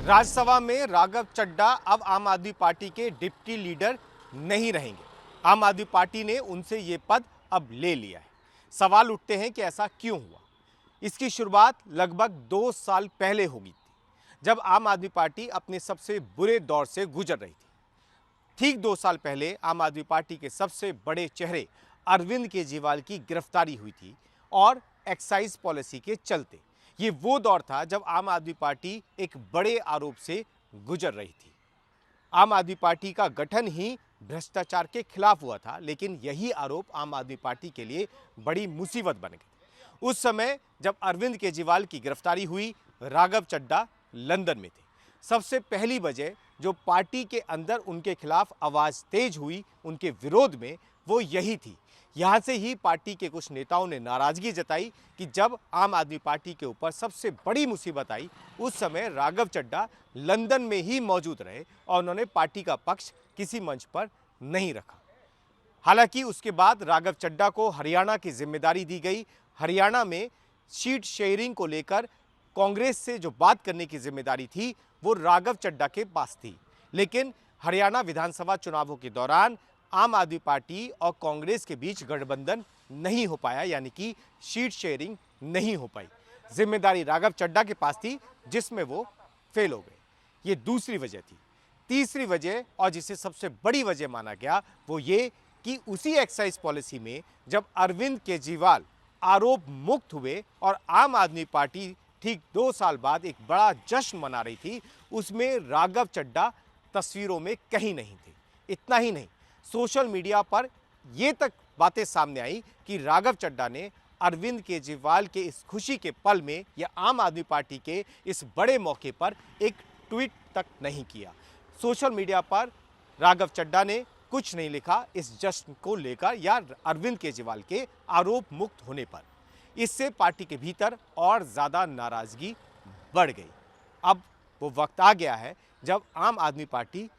राज्यसभा में राघव चड्ढा अब आम आदमी पार्टी के डिप्टी लीडर नहीं रहेंगे। आम आदमी पार्टी ने उनसे ये पद अब ले लिया है। सवाल उठते हैं कि ऐसा क्यों हुआ। इसकी शुरुआत लगभग 2 साल पहले होगी थी, जब आम आदमी पार्टी अपने सबसे बुरे दौर से गुजर रही थी। ठीक 2 साल पहले आम आदमी पार्टी के सबसे बड़े चेहरे अरविंद केजरीवाल की गिरफ्तारी हुई थी और एक्साइज पॉलिसी के चलते ये वो दौर था जब आम आदमी पार्टी एक बड़े आरोप से गुजर रही थी। आम आदमी पार्टी का गठन ही भ्रष्टाचार के खिलाफ हुआ था, लेकिन यही आरोप आम आदमी पार्टी के लिए बड़ी मुसीबत बन गए। उस समय जब अरविंद केजरीवाल की गिरफ्तारी हुई, राघव चड्ढा लंदन में थे। सबसे पहली वजह जो पार्टी के अंदर उनके खिलाफ आवाज तेज हुई, उनके विरोध में, वो यही थी। यहां से ही पार्टी के कुछ नेताओं ने नाराजगी जताई कि जब आम आदमी पार्टी के ऊपर सबसे बड़ी मुसीबत आई, उस समय राघव चड्ढा लंदन में ही मौजूद रहे और उन्होंने पार्टी का पक्ष किसी मंच पर नहीं रखा। हालांकि उसके बाद राघव चड्ढा को हरियाणा की जिम्मेदारी दी गई। हरियाणा में सीट शेयरिंग को लेकर कांग्रेस से जो बात करने की जिम्मेदारी थी, वो राघव चड्ढा के पास थी। लेकिन हरियाणा विधानसभा चुनावों के दौरान आम आदमी पार्टी और कांग्रेस के बीच गठबंधन नहीं हो पाया, यानी कि सीट शेयरिंग नहीं हो पाई। जिम्मेदारी राघव चड्ढा के पास थी, जिसमें वो फेल हो गए। ये दूसरी वजह थी। तीसरी वजह, और जिसे सबसे बड़ी वजह माना गया, वो ये कि उसी एक्साइज पॉलिसी में जब अरविंद केजरीवाल आरोप मुक्त हुए और आम आदमी पार्टी ठीक 2 साल बाद एक बड़ा जश्न मना रही थी, उसमें राघव चड्ढा तस्वीरों में कहीं नहीं थे। इतना ही नहीं, सोशल मीडिया पर ये तक बातें सामने आई कि राघव चड्ढा ने अरविंद केजरीवाल के इस खुशी के पल में या आम आदमी पार्टी के इस बड़े मौके पर एक ट्वीट तक नहीं किया। सोशल मीडिया पर राघव चड्ढा ने कुछ नहीं लिखा इस जश्न को लेकर या अरविंद केजरीवाल के आरोप मुक्त होने पर। इससे पार्टी के भीतर और ज़्यादा नाराज़गी बढ़ गई। अब वो वक्त आ गया है जब आम आदमी पार्टी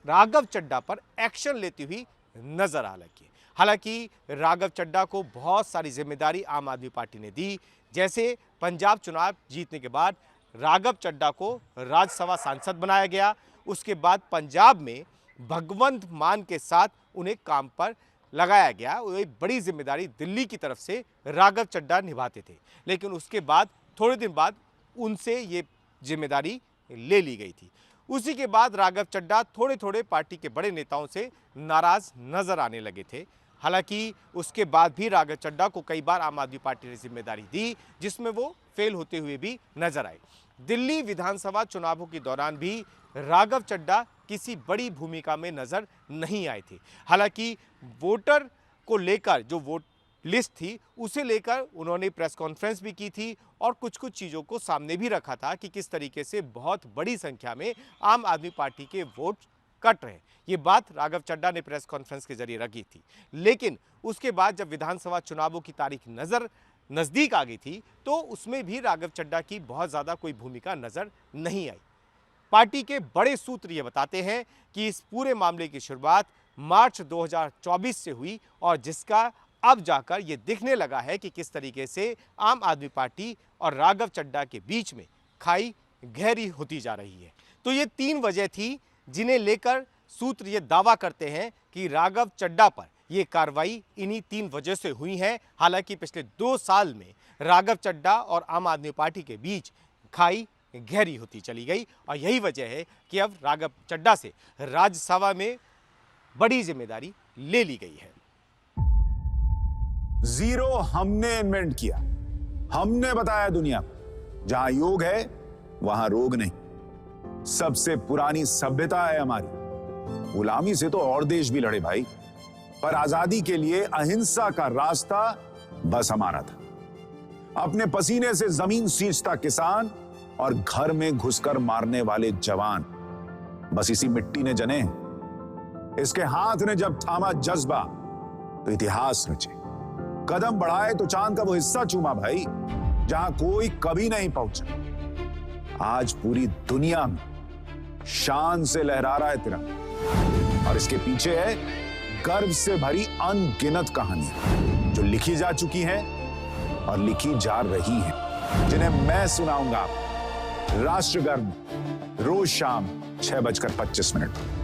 राघव चड्ढा पर एक्शन लेती हुई नजर आ लगी। हालांकि राघव चड्ढा को बहुत सारी जिम्मेदारी आम आदमी पार्टी ने दी। जैसे पंजाब चुनाव जीतने के बाद राघव चड्ढा को राज्यसभा सांसद बनाया गया। उसके बाद पंजाब में भगवंत मान के साथ उन्हें काम पर लगाया गया। वो एक बड़ी जिम्मेदारी दिल्ली की तरफ से राघव चड्ढा निभाते थे, लेकिन उसके बाद थोड़े दिन बाद उनसे ये जिम्मेदारी ले ली गई थी। उसी के बाद राघव चड्ढा थोड़े थोड़े पार्टी के बड़े नेताओं से नाराज नजर आने लगे थे। हालांकि उसके बाद भी राघव चड्ढा को कई बार आम आदमी पार्टी ने जिम्मेदारी दी, जिसमें वो फेल होते हुए भी नजर आए। दिल्ली विधानसभा चुनावों के दौरान भी राघव चड्ढा किसी बड़ी भूमिका में नजर नहीं आए थे। हालांकि वोटर को लेकर जो वोट लिस्ट थी, उसे लेकर उन्होंने प्रेस कॉन्फ्रेंस भी की थी और कुछ चीज़ों को सामने भी रखा था कि किस तरीके से बहुत बड़ी संख्या में आम आदमी पार्टी के वोट कट रहे हैं। ये बात राघव चड्ढा ने प्रेस कॉन्फ्रेंस के जरिए रखी थी। लेकिन उसके बाद जब विधानसभा चुनावों की तारीख नज़दीक आ गई थी, तो उसमें भी राघव चड्ढा की बहुत ज़्यादा कोई भूमिका नज़र नहीं आई। पार्टी के बड़े सूत्र ये बताते हैं कि इस पूरे मामले की शुरुआत मार्च 2024 से हुई और जिसका अब जाकर ये दिखने लगा है कि किस तरीके से आम आदमी पार्टी और राघव चड्ढा के बीच में खाई गहरी होती जा रही है। तो ये 3 वजह थी जिन्हें लेकर सूत्र ये दावा करते हैं कि राघव चड्ढा पर ये कार्रवाई इन्हीं 3 वजह से हुई है। हालांकि पिछले 2 साल में राघव चड्ढा और आम आदमी पार्टी के बीच खाई गहरी होती चली गई और यही वजह है कि अब राघव चड्ढा से राज्यसभा में बड़ी जिम्मेदारी ले ली गई है। जीरो हमने इन्वेंट किया, हमने बताया दुनिया को, जहां योग है वहां रोग नहीं। सबसे पुरानी सभ्यता है हमारी। गुलामी से तो और देश भी लड़े भाई, पर आजादी के लिए अहिंसा का रास्ता बस हमारा था। अपने पसीने से जमीन सींचता किसान और घर में घुसकर मारने वाले जवान, बस इसी मिट्टी ने जने। इसके हाथ ने जब थामा जज्बा तो इतिहास रचे। कदम बढ़ाए तो चांद का वो हिस्सा चूमा भाई, जहां कोई कभी नहीं पहुंचा। आज पूरी दुनिया में शान से लहरा रहा है तिरंगा और इसके पीछे है गर्व से भरी अनगिनत कहानियां जो लिखी जा चुकी हैं और लिखी जा रही हैं, जिन्हें मैं सुनाऊंगा आपको। राष्ट्रगर्भ रोज शाम 6:25 पर।